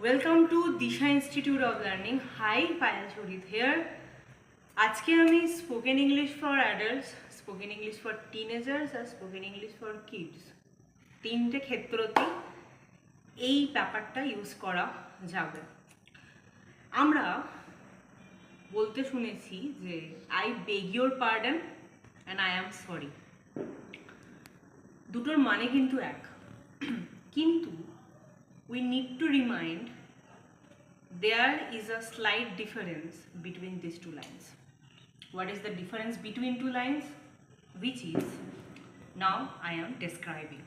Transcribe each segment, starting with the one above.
Welcome to Disha institute of learning. Hi, Payel Sharid here. আজকে আমি spoken English for adults, spoken English for teenagers আর spoken English for kids তিনটে ক্ষেত্রতেই এই ব্যাপারটা ইউজ করা যাবে। আমরা বলতে শুনেছি যে I beg your pardon and I am sorry. দুটোর মানে কিন্তু এক, কিন্তু we need to remind there is a slight difference between these two lines. What is the difference between two lines? Which is now I am describing.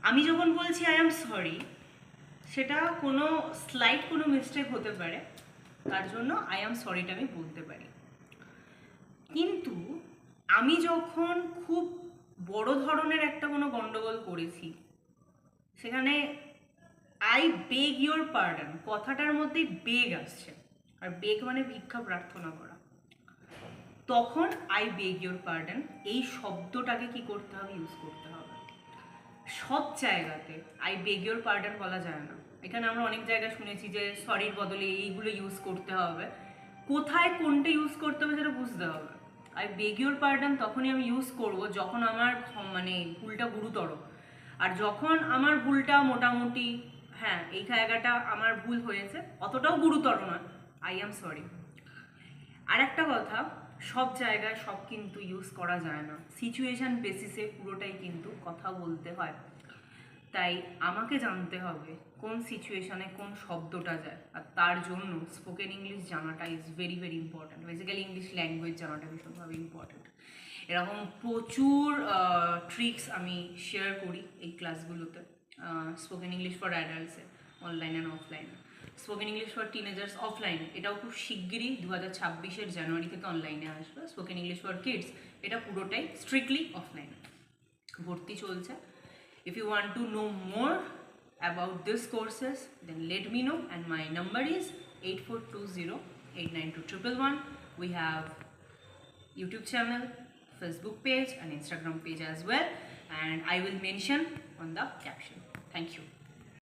আমি যখন বলছি I am sorry, সেটা কোনো স্লাইট কোনো মিস্টেক হতে পারে, তার জন্য I am sorryটা আমি বলতে পারি। কিন্তু আমি যখন খুব বড় ধরনের একটা কোনো গন্ডগোল করেছি, সেখানে আই বেগ ইউর পার্ডন কথাটার মধ্যেই বেগ আসছে, আর বেগ মানে ভিক্ষা প্রার্থনা করা। তখন আই বেগ ইউর পার্ডন এই শব্দটাকে কি করতে হবে, ইউজ করতে হবে। সব জায়গাতে আই বেগ ইউর পার্ডন বলা যায় না। এখানে আমরা অনেক জায়গায় শুনেছি যে সরির বদলে এইগুলো ইউজ করতে হবে। কোথায় কোনটা ইউজ করতে হবে সেটা বুঝতে হবে। আই বেগ ইউর পার্ডন তখনই আমি ইউজ করব যখন আমার মানে ভুলটা গুরুতর, আর যখন আমার ভুলটা মোটামুটি হ্যাঁ এই জায়গাটা আমার ভুল হয়েছে, অতটাও গুরুতর নয়, আই অ্যাম সরি। আর একটা কথা, সব জায়গায় সব কিন্তু ইউজ করা যায় না, সিচুয়েশন বেসিসে পুরোটাই কিন্তু কথা বলতে হয়। তাই আমাকে জানতে হবে কোন সিচুয়েশনে কোন শব্দটা যায়, আর তার জন্য স্পোকেন ইংলিশ জানাটা is very very important. Basically English language জানাটা ভীষণভাবে ইম্পর্ট্যান্ট। এরকম প্রচুর ট্রিক্স আমি শেয়ার করি এই ক্লাসগুলোতে, স্পোকেন ইংলিশ ফর অ্যাডাল্টসে, online and offline. Spoken English for teenagers offline, এটাও খুব শিগগিরই 2026 জানুয়ারি থেকে অনলাইনে আসবে। স্পোকেন ইংলিশ ফর কিডস এটা পুরোটাই স্ট্রিক্টলি অফলাইন, ভর্তি চলছে। If you want to know more about these courses, then let me know, and my number is 8420892111. We have YouTube channel, Facebook page and Instagram page as well, and I will mention on the caption. Thank you.